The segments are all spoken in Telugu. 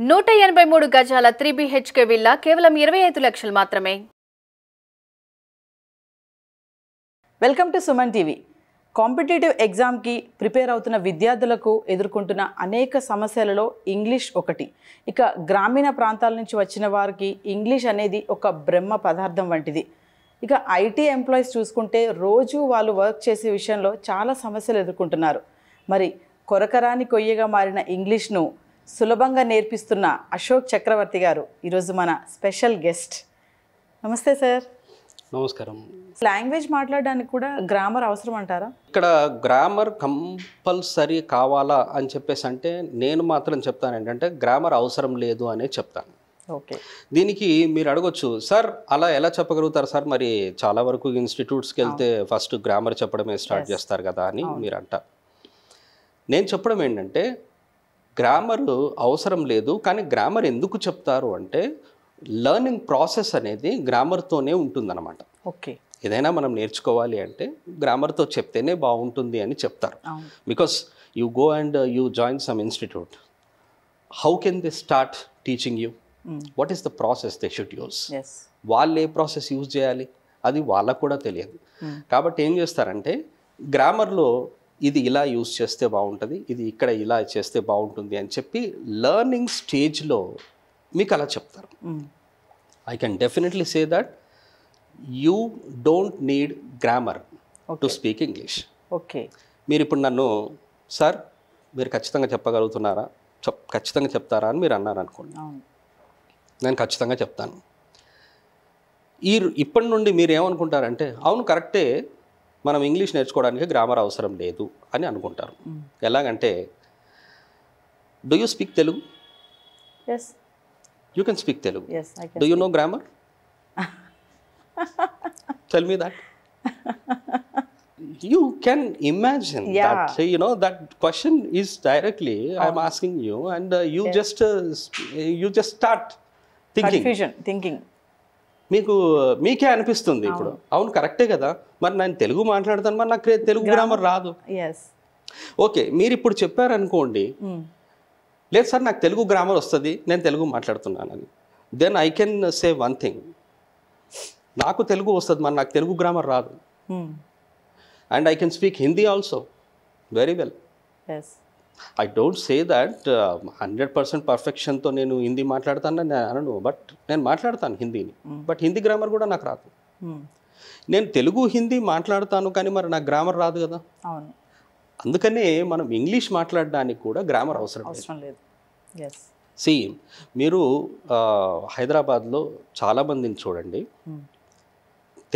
183 గజాల 3 BHK విల్లా కేవలం 25 లక్షలు మాత్రమే. Welcome to Suman TV. Competitive ఎగ్జామ్కి ప్రిపేర్ అవుతున్న విద్యార్థులకు ఎదుర్కొంటున్న అనేక సమస్యలలో ఇంగ్లీష్ ఒకటి. ఇక గ్రామీణ ప్రాంతాల నుంచి వచ్చిన వారికి ఇంగ్లీష్ అనేది ఒక బ్రహ్మ పదార్థం వంటిది. ఇక ఐటీ ఎంప్లాయీస్ చూసుకుంటే రోజు వాళ్ళు వర్క్ చేసే విషయంలో చాలా సమస్యలు ఎదుర్కొంటున్నారు. మరి కొరకరాని కొయ్యగా మారిన ఇంగ్లీష్ను సులభంగా నేర్పిస్తున్న అశోక్ చక్రవర్తి గారు ఈరోజు మన స్పెషల్ గెస్ట్. నమస్తే సార్. నమస్కారం. లాంగ్వేజ్ మాట్లాడడానికి కూడా గ్రామర్ అవసరం అంటారా? ఇక్కడ గ్రామర్ కంపల్సరీ కావాలా అని చెప్పేసి అంటే నేను మాత్రం చెప్తాను ఏంటంటే గ్రామర్ అవసరం లేదు అనే చెప్తాను. ఓకే, దీనికి మీరు అడగొచ్చు, సార్ అలా ఎలా చెప్పగలుగుతారు సార్, మరి చాలా వరకు ఇన్స్టిట్యూట్స్కి వెళ్తే ఫస్ట్ గ్రామర్ చెప్పడమే స్టార్ట్ చేస్తారు కదా అని మీరు అంటారు. నేను చెప్పడం ఏంటంటే గ్రామర్ అవసరం లేదు, కానీ గ్రామర్ ఎందుకు చెప్తారు అంటే లెర్నింగ్ ప్రాసెస్ అనేది గ్రామర్తోనే ఉంటుందన్నమాట. ఓకే, ఏదైనా మనం నేర్చుకోవాలి అంటే గ్రామర్తో చెప్తేనే బాగుంటుంది అని చెప్తారు. Because you go and you join some institute, how can they start teaching you, what is the process they should use, వాళ్ళు ఏ ప్రాసెస్ యూజ్ చేయాలి అది వాళ్ళకు కూడా తెలియదు. కాబట్టి ఏం చేస్తారంటే గ్రామర్లో ఇది ఇలా యూజ్ చేస్తే బాగుంటుంది, ఇది ఇక్కడ ఇలా చేస్తే బాగుంటుంది అని చెప్పి లెర్నింగ్ స్టేజ్లో మీకు అలా చెప్తారు. I can definitely say that you don't need grammar to speak English. Okay, మీరు ఇప్పుడు నన్ను సార్ మీరు ఖచ్చితంగా చెప్పగలుగుతున్నారా, ఖచ్చితంగా చెప్తారా అని మీరు అన్నారు అనుకోండి, నేను ఖచ్చితంగా చెప్తాను. ఇప్పటి నుండి మీరు ఏమనుకుంటారంటే అవును కరెక్టే, మనం ఇంగ్లీష్ నేర్చుకోవడానికి గ్రామర్ అవసరం లేదు అని అనుకుంటారు. ఎలాగంటే do you speak Telugu? You can speak Telugu. Do you no grammar? Tell me that. You can imagine that, you know, that question is directly I'm asking you and you just start thinking. మీకే అనిపిస్తుంది ఇప్పుడు అవును కరెక్టే కదా, మరి నేను తెలుగు మాట్లాడతాను, మరి నాకు తెలుగు గ్రామర్ రాదు. ఓకే, మీరు ఇప్పుడు చెప్పారనుకోండి, లేదు సార్ నాకు తెలుగు గ్రామర్ వస్తుంది, నేను తెలుగు మాట్లాడుతున్నానని, then I can say one thing, నాకు తెలుగు వస్తుంది, మరి నాకు తెలుగు గ్రామర్ రాదు. And I can speak Hindi also very well. I don't say that 100% perfection తో నేను హిందీ మాట్లాడతాను నేను అనను, బట్ నేను మాట్లాడతాను హిందీని, బట్ హిందీ గ్రామర్ కూడా నాకు రాదు. నేను తెలుగు హిందీ మాట్లాడతాను కానీ మరి నాకు గ్రామర్ రాదు కదా. అందుకనే మనం ఇంగ్లీష్ మాట్లాడడానికి కూడా గ్రామర్ అవసరం లేదు. సి మీరు హైదరాబాద్లో చాలామందిని చూడండి,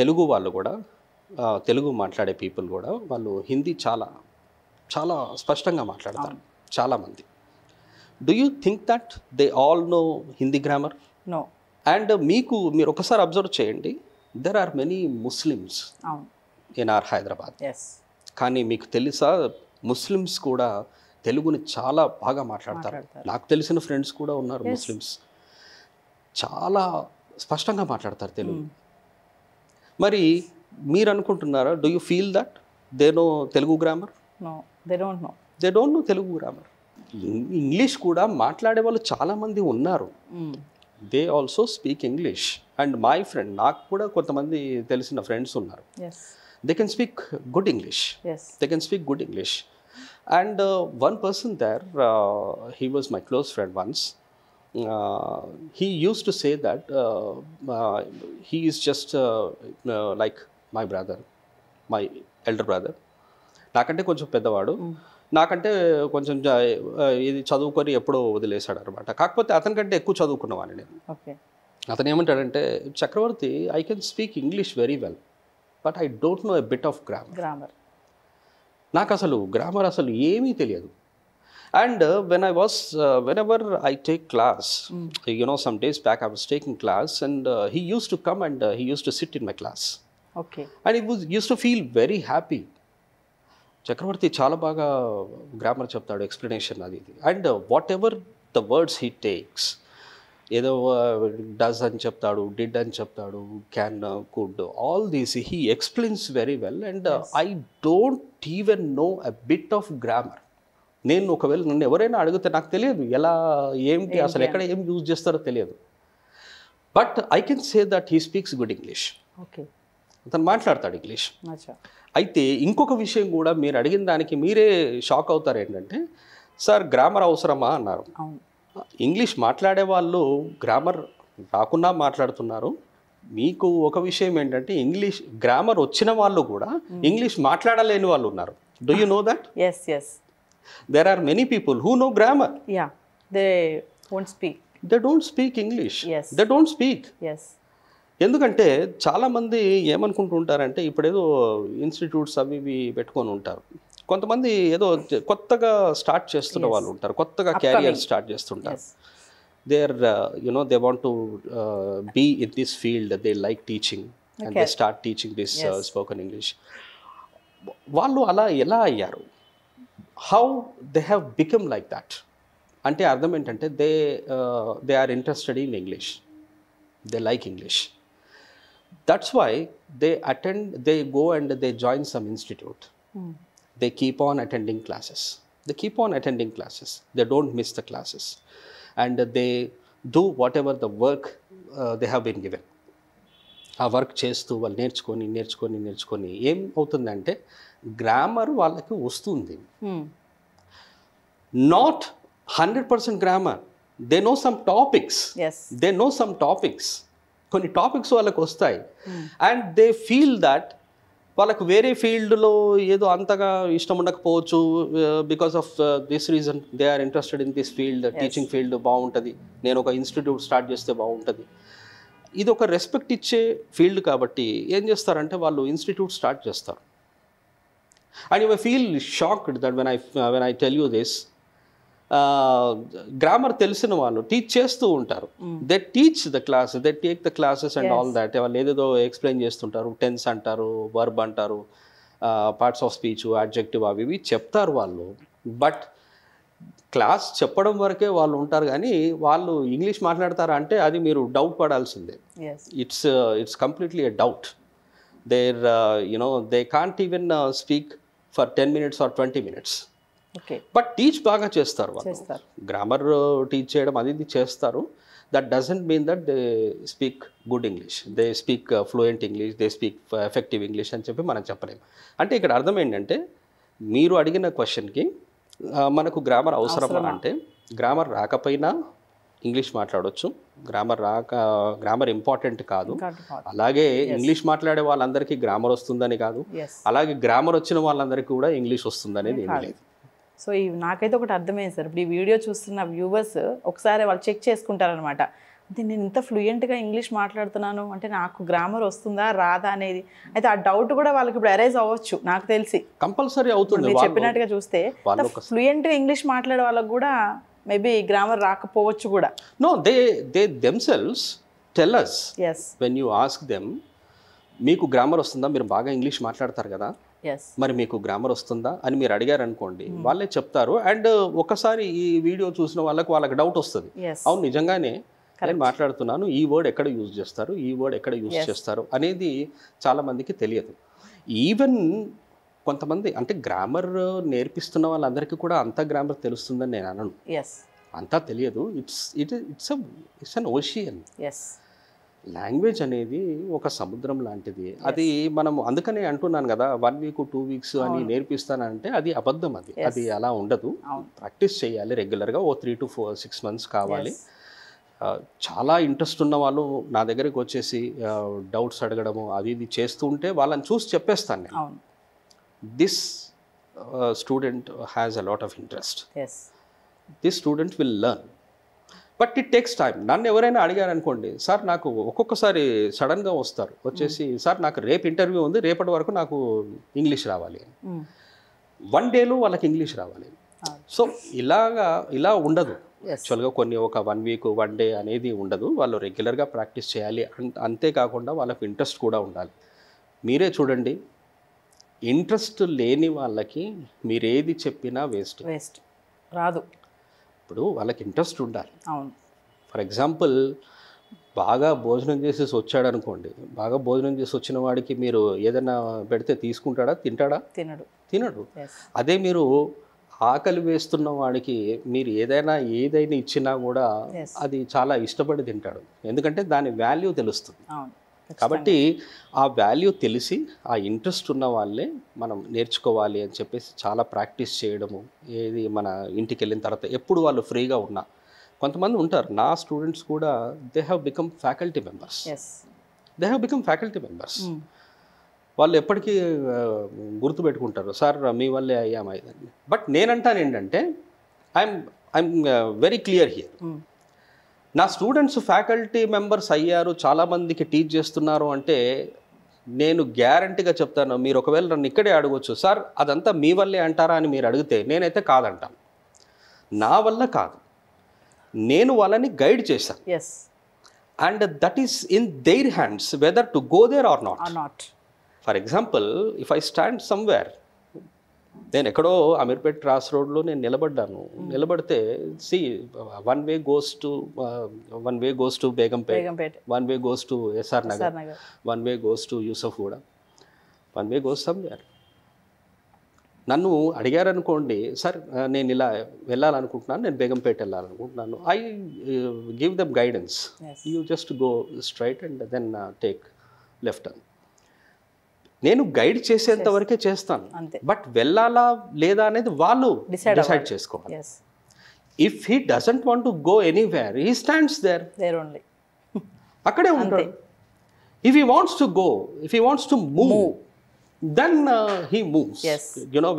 తెలుగు వాళ్ళు కూడా, తెలుగు మాట్లాడే పీపుల్ కూడా వాళ్ళు హిందీ చాలా చాలా స్పష్టంగా మాట్లాడతారు చాలామంది. Do you think that they all know Hindi grammar? No. And మీరు ఒకసారి అబ్జర్వ్ చేయండి, there are many Muslims in our Hyderabad. కానీ మీకు తెలుసా ముస్లిమ్స్ కూడా తెలుగుని చాలా బాగా మాట్లాడతారు. నాకు తెలిసిన ఫ్రెండ్స్ కూడా ఉన్నారు ముస్లిమ్స్, చాలా స్పష్టంగా మాట్లాడతారు తెలుగు. మరి మీరు అనుకుంటున్నారా, do you feel that they know Telugu grammar? No, they don't know Telugu grammar. English కూడా మాట్లాడే వాళ్ళు చాలామంది ఉన్నారు, they also speak English. And my friend, నాకు కూడా కొంతమంది తెలిసిన ఫ్రెండ్స్ ఉన్నారు, they can speak good English. And one person there, he was my close friend once. He used to say that he is just like my brother, my elder brother. నాకంటే కొంచెం పెద్దవాడు, నాకంటే కొంచెం ఇది చదువుకొని ఎప్పుడో వదిలేశాడు అనమాట. కాకపోతే అతనికంటే ఎక్కువ చదువుకున్నవాడిని నేను. అతను ఏమంటాడంటే, Chakravarthy, I can speak English very well, but I don't know a bit of grammar. నాకు అసలు గ్రామర్ అసలు ఏమీ తెలియదు. And whenever I take class, you know, some days back I was taking class and he used to come and he used to sit in my class. And he used to feel very happy. Chakravarti chala baga grammar cheptadu, explanation adi. And whatever the words he takes, ఏదో does అని చెప్తాడు, did అని చెప్తాడు, can, could, all these he explains very well and I don't even know a bit of grammar. నేను ఒకవేళ నన్ను ఎవరైనా అడిగితే నాకు తెలియదు ఎలా ఏంటి అసలు ఎక్కడ ఏం యూజ్ చేస్తారో తెలియదు. But I can say that he speaks good English. Okay, అతను మాట్లాడతాడు ఇంగ్లీష్. అచ్చా. అయితే ఇంకొక విషయం కూడా మీరు అడిగిన దానికి మీరే షాక్ అవుతారు. ఏంటంటే సార్ గ్రామర్ అవసరమా అన్నారు. అవును, ఇంగ్లీష్ మాట్లాడే వాళ్ళు గ్రామర్ రాకుండా మాట్లాడుతున్నారు. మీకు ఒక విషయం ఏంటంటే ఇంగ్లీష్ గ్రామర్ వచ్చిన వాళ్ళు కూడా ఇంగ్లీష్ మాట్లాడలేని వాళ్ళు ఉన్నారు. Do you know that? Yes yes, there are many people who know grammar. Yeah, they won't speak. They don't speak English. Yes. They don't speak. Yes. ఎందుకంటే చాలామంది ఏమనుకుంటూ ఉంటారంటే ఇప్పుడేదో ఇన్స్టిట్యూట్స్ అవి ఇవి పెట్టుకొని ఉంటారు. కొంతమంది ఏదో కొత్తగా స్టార్ట్ చేస్తున్న వాళ్ళు ఉంటారు, కొత్తగా క్యారియర్ స్టార్ట్ చేస్తుంటారు. They are they want to be in this field, they like teaching and they start teaching this spoken English. వాళ్ళు అలా ఎలా అయ్యారు? How they have become like that అంటే అర్థం ఏంటంటే they are interested in English, they like English. That's why they go and they join some institute. They keep on attending classes. They don't miss the classes and they do whatever the work they have been given. ఆ వర్క్ చేస్తూ వాళ్ళు నేర్చుకొని ఏం అవుతుందంటే గ్రామర్ వాళ్ళకి వస్తుంది. Not 100% grammar, they know some topics. కొన్ని టాపిక్స్ వాళ్ళకి వస్తాయి అండ్ దే ఫీల్ దట్ వాళ్ళకు వేరే ఫీల్డ్లో ఏదో అంతగా ఇష్టం ఉండకపోవచ్చు. Because of this reason they are interested in this field. Teaching field బాగుంటుంది, నేను ఒక ఇన్స్టిట్యూట్ స్టార్ట్ చేస్తే బాగుంటుంది. ఇది ఒక రెస్పెక్ట్ ఇచ్చే ఫీల్డ్ కాబట్టి ఏం చేస్తారంటే వాళ్ళు ఇన్స్టిట్యూట్ స్టార్ట్ చేస్తారు. And you may feel shocked that when I tell you this, grammar తెలిసిన వాళ్ళు టీచ్ చేస్తూ ఉంటారు. They teach the class, they take the classes and all that. వాళ్ళు ఏదేదో ఎక్స్ప్లెయిన్ చేస్తుంటారు, టెన్స్ అంటారు, వర్బ్ అంటారు, పార్ట్స్ ఆఫ్ స్పీచ్, అడ్జెక్టివ్ అవి ఇవి చెప్తారు వాళ్ళు. బట్ క్లాస్ చెప్పడం వరకే వాళ్ళు ఉంటారు కానీ వాళ్ళు ఇంగ్లీష్ మాట్లాడతారా అంటే అది మీరు డౌట్ పడాల్సిందే. It's completely a doubt. They can't even speak for 10 minutes or 20 minutes. But teach బాగా చేస్తారు వాళ్ళు. గ్రామర్ టీచ్ చేయడం అది ఇది చేస్తారు. That doesn't mean that they speak good English, they speak fluent English, they speak effective English అని చెప్పి మనం చెప్పలేము. అంటే ఇక్కడ అర్థం ఏంటంటే మీరు అడిగిన క్వశ్చన్కి మనకు గ్రామర్ అవసరమా అంటే గ్రామర్ రాకపోయినా ఇంగ్లీష్ మాట్లాడవచ్చు. గ్రామర్ ఇంపార్టెంట్ కాదు. అలాగే ఇంగ్లీష్ మాట్లాడే వాళ్ళందరికీ గ్రామర్ వస్తుందని కాదు, అలాగే గ్రామర్ వచ్చిన వాళ్ళందరికీ కూడా ఇంగ్లీష్ వస్తుందనేది ఏమీ లేదు. సో నాకైతే ఒకటి అర్థమైంది సార్, ఇప్పుడు ఈ వీడియో చూస్తున్న వ్యూవర్స్ ఒకసారి వాళ్ళు చెక్ చేసుకుంటారనమాట. అంటే నేను ఇంత ఫ్లూయెంట్గా ఇంగ్లీష్ మాట్లాడుతున్నాను అంటే నాకు గ్రామర్ వస్తుందా రాదా అనేది. అయితే ఆ డౌట్ కూడా వాళ్ళకి ఇప్పుడు అరైజ్ అవ్వచ్చు నాకు తెలిసి. కంపల్సరీ అవుతుంది. మీరు చెప్పినట్టుగా చూస్తే ఫ్లూయెంట్గా ఇంగ్లీష్ మాట్లాడే వాళ్ళకు కూడా మేబీ గ్రామర్ రాకపోవచ్చు కూడా. No, they themselves tell us when you ask them, మీకు గ్రామర్ వస్తుందా, మీరు బాగా ఇంగ్లీష్ మాట్లాడతారు కదా, మరి మీకు గ్రామర్ వస్తుందా అని మీరు అడిగారు అనుకోండి, వాళ్ళే చెప్తారు. అండ్ ఒకసారి ఈ వీడియో చూసిన వాళ్ళకి డౌట్ వస్తుంది, అవును నిజంగానే నేను మాట్లాడుతున్నాను, ఈ వర్డ్ ఎక్కడ యూజ్ చేస్తారు, ఈ వర్డ్ ఎక్కడ యూజ్ చేస్తారు అనేది చాలా మందికి తెలియదు. ఈవెన్ కొంతమంది అంటే గ్రామర్ నేర్పిస్తున్న వాళ్ళందరికీ కూడా అంత గ్రామర్ తెలుస్తుందని నేను అనను. అంతా తెలియదు. It's an ocean. లాంగ్వేజ్ అనేది ఒక సముద్రం లాంటిది. అది మనం అందుకనే అంటున్నాను కదా 1 week 2 weeks అని నేర్పిస్తానంటే అది అబద్ధం. అది అలా ఉండదు. ప్రాక్టీస్ చేయాలి రెగ్యులర్గా. 3 to 6 months కావాలి. చాలా ఇంట్రెస్ట్ ఉన్న వాళ్ళు నా దగ్గరికి వచ్చేసి డౌట్స్ అడగడము అది ఇది చేస్తూ ఉంటే వాళ్ళని చూసి చెప్పేస్తాను నేను, this student has a lot of interest, this student will learn, but it takes time. నన్ను ఎవరైనా అడిగారు అనుకోండి, సార్ నాకు ఒక్కొక్కసారి సడన్గా వస్తారు వచ్చేసి, సార్ నాకు రేపు ఇంటర్వ్యూ ఉంది, రేపటి వరకు నాకు ఇంగ్లీష్ రావాలి అని. 1 day వాళ్ళకి ఇంగ్లీష్ రావాలి. సో ఇలా ఉండదు యాక్చువల్గా. కొన్ని ఒక 1 week 1 day అనేది ఉండదు. వాళ్ళు రెగ్యులర్గా ప్రాక్టీస్ చేయాలి. అంతేకాకుండా వాళ్ళకి ఇంట్రెస్ట్ కూడా ఉండాలి. మీరే చూడండి, ఇంట్రెస్ట్ లేని వాళ్ళకి మీరు ఏది చెప్పినా వేస్ట్ రాదు. ఇప్పుడు వాళ్ళకి ఇంట్రెస్ట్ ఉండాలి. ఫర్ ఎగ్జాంపుల్ బాగా భోజనం చేసేసి వచ్చాడు అనుకోండి, బాగా భోజనం చేసి వచ్చిన వాడికి మీరు ఏదైనా పెడితే తీసుకుంటాడా, తింటాడా? తినడు. అదే మీరు ఆకలి వేస్తున్న వాడికి మీరు ఏదైనా ఇచ్చినా కూడా Yes. అది చాలా ఇష్టపడి తింటాడు, ఎందుకంటే దాని వాల్యూ తెలుస్తుంది. అవును. కాబట్టి ఆ వాల్యూ తెలిసి ఆ ఇంట్రెస్ట్ ఉన్న వాళ్ళే మనం నేర్చుకోవాలి అని చెప్పేసి చాలా ప్రాక్టీస్ చేయడము. ఏది మన ఇంటికి వెళ్ళిన తర్వాత ఎప్పుడు వాళ్ళు ఫ్రీగా ఉన్నా, కొంతమంది ఉంటారు నా స్టూడెంట్స్ కూడా they have become faculty members. Yes. వాళ్ళు ఎప్పటికీ గుర్తుపెట్టుకుంటారు, సార్ మీ వల్లే అయ్యాము అయ్యిందని. బట్ నేనంటాను ఏంటంటే ఐఎమ్ వెరీ క్లియర్ హియర్. నా స్టూడెంట్స్ ఫ్యాకల్టీ మెంబర్స్ అయ్యారు, చాలామందికి టీచ్ చేస్తున్నారు అంటే నేను గ్యారంటీగా చెప్తాను. మీరు ఒకవేళ నన్ను ఇక్కడే అడగొచ్చు, సార్ అదంతా మీ వల్లే అంటారా అని మీరు అడిగితే నేనైతే కాదంటాను. నా వల్ల కాదు, నేను వాళ్ళని గైడ్ చేశాను. Yes. And that is in their hands whether to go there or not. For example, if I stand somewhere, నేను ఎక్కడో అమీర్పేట్ క్రాస్ రోడ్లో నేను నిలబడితే one way goes to Begumpet, one way goes to SR Nagar, one way goes to Yousufguda, one way goes somewhere. నన్ను అడిగారనుకోండి, సార్ నేను ఇలా వెళ్ళాలనుకుంటున్నాను, నేను బేగంపేట్ వెళ్ళాలనుకుంటున్నాను, I give them guidance. You just go straight and then take left అని నేను గైడ్ చేసేంత వరకే చేస్తాను. బట్ వెళ్ళాలా లేదా అనేది వాళ్ళు డిసైడ్ చేసుకోవాలి. If he doesn't want to go anywhere, he stands there only, అక్కడే ఉంటాడు. If he wants to go, if he wants to move, then he moves.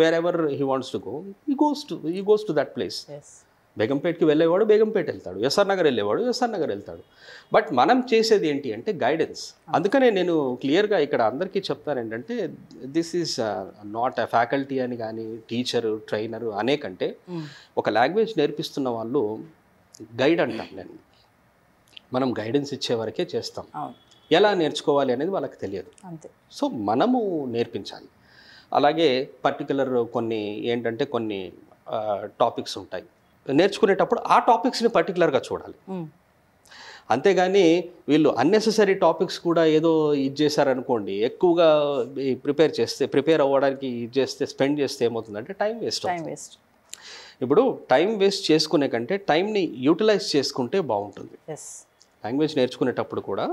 Wherever he wants to go, he goes to that place. బేగంపేట్కి వెళ్ళేవాడు బేగంపేట వెళ్తాడు, ఎస్ఆర్ నగర్ వెళ్ళేవాడు ఎస్ఆర్ నగర్ వెళ్తాడు. బట్ మనం చేసేది ఏంటి అంటే గైడెన్స్. అందుకనే నేను క్లియర్గా ఇక్కడ అందరికీ చెప్తాను ఏంటంటే, this is not a faculty అని కానీ టీచరు ట్రైనరు అనే కంటే ఒక లాంగ్వేజ్ నేర్పిస్తున్న వాళ్ళు గైడ్ అంటాను నేను. మనం గైడెన్స్ ఇచ్చే వరకే చేస్తాం, ఎలా నేర్చుకోవాలి అనేది వాళ్ళకి తెలియదు. సో మనము నేర్పించాలి. అలాగే పర్టికులర్ కొన్ని ఏంటంటే కొన్ని టాపిక్స్ ఉంటాయి, నేర్చుకునేటప్పుడు ఆ టాపిక్స్ని పర్టికులర్గా చూడాలి. అంతేగాని వీళ్ళు అన్నెసెసరీ టాపిక్స్ కూడా ఏదో ఇది చేశారనుకోండి, ఎక్కువగా ప్రిపేర్ అవ్వడానికి ఇది చేస్తే స్పెండ్ చేస్తే ఏమవుతుందంటే టైం వేస్ట్. ఇప్పుడు టైం వేస్ట్ చేసుకునే కంటే టైంని యూటిలైజ్ చేసుకుంటే బాగుంటుంది. లాంగ్వేజ్ నేర్చుకునేటప్పుడు కూడా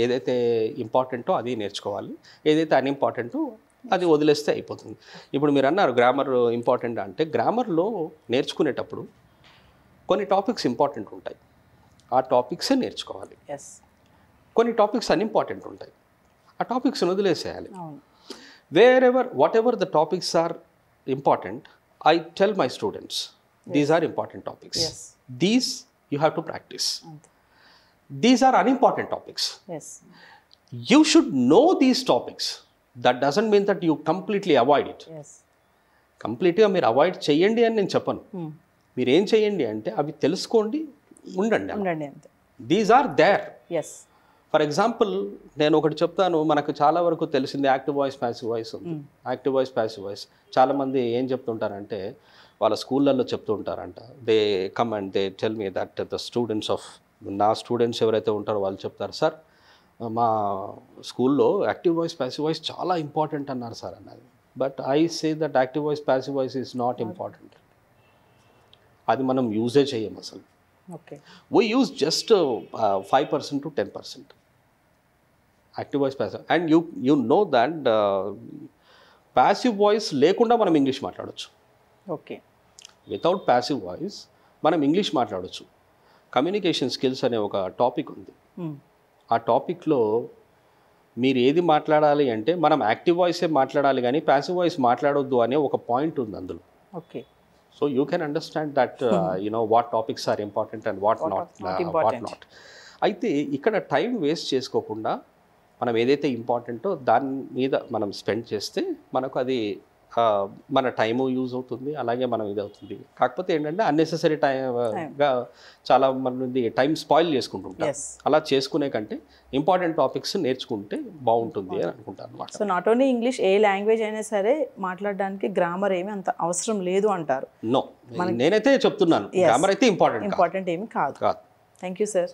ఏదైతే ఇంపార్టెంటో అది నేర్చుకోవాలి, ఏదైతే అన్ఇంపార్టెంటో అది వదిలేస్తే అయిపోతుంది. ఇప్పుడు మీరు అన్నారు గ్రామర్ ఇంపార్టెంట్ అంటే, గ్రామర్లో నేర్చుకునేటప్పుడు కొన్ని టాపిక్స్ ఇంపార్టెంట్ ఉంటాయి, ఆ టాపిక్సే నేర్చుకోవాలి. కొన్ని టాపిక్స్ అన్ఇంపార్టెంట్ ఉంటాయి, ఆ టాపిక్స్ని వదిలేసేయాలి. Whatever the topics are important, I tell my students these are important topics, these you have to practice. These are unimportant topics. You should know these topics. That doesn't mean that you completely avoid it. కంప్లీట్గా మీరు అవాయిడ్ చేయండి అని నేను చెప్పను. మీరు ఏం చేయండి అంటే అవి తెలుసుకోండి, ఉండండి. These are there. For example నేను ఒకటి చెప్తాను, మనకు చాలా వరకు తెలిసింది యాక్టివ్ వాయిస్ ప్యాసివ్ వాయిస్ ఉంది. యాక్టివ్ వాయిస్ ప్యాసివ్ వాయిస్ చాలామంది ఏం చెప్తుంటారంటే, వాళ్ళ స్కూళ్ళల్లో చెప్తూ ఉంటారంట, they come and they tell me that the students of నా స్టూడెంట్స్ ఎవరైతే ఉంటారో వాళ్ళు చెప్తారు, సార్ మా స్కూల్లో యాక్టివ్ వాయిస్ ప్యాసివ్ వాయిస్ చాలా ఇంపార్టెంట్ అన్నారు సార్ అన్నది. But I say that active voice passive voice is not important. అది మనం యూజే చేయం అసలు. We use just 5% to 10% active voice passive. And you know that passive voice లేకుండా మనం ఇంగ్లీష్ మాట్లాడవచ్చు. వితౌట్ ప్యాసివ్ వాయిస్ మనం ఇంగ్లీష్ మాట్లాడవచ్చు. కమ్యూనికేషన్ స్కిల్స్ అనే ఒక టాపిక్ ఉంది. ఆ టాపిక్లో మీరు ఏది మాట్లాడాలి అంటే మనం యాక్టివ్ వాయిసే మాట్లాడాలి కానీ ప్యాసివ్ వాయిస్ మాట్లాడొద్దు అనే ఒక పాయింట్ ఉంది అందులో. So you can understand that what topics are important and what not. అయితే ఇక్కడ టైం వేస్ట్ చేసుకోకుండా మనం ఏదైతే ఇంపార్టెంటో దాని మీద మనం స్పెండ్ చేస్తే మనకు అది మన టైము యూజ్ అవుతుంది, అలాగే మనం ఇది అవుతుంది. కాకపోతే ఏంటంటే అన్నెసెసరీ టైంగా చాలా మంది టైం స్పాయిల్ చేసుకుంటుంటారు. అలా చేసుకునే కంటే ఇంపార్టెంట్ టాపిక్స్ నేర్చుకుంటే బాగుంటుంది అని అనుకుంటాను అన్నమాట. So not only English, A language అయినా సరే మాట్లాడడానికి గ్రామర్ ఏమీ అంత అవసరం లేదు అంటారు. నో, నేనైతే చెప్తున్నాను గ్రామర్ అయితే ఇంపార్టెంట్ ఏమీ కాదు. Thank you sir.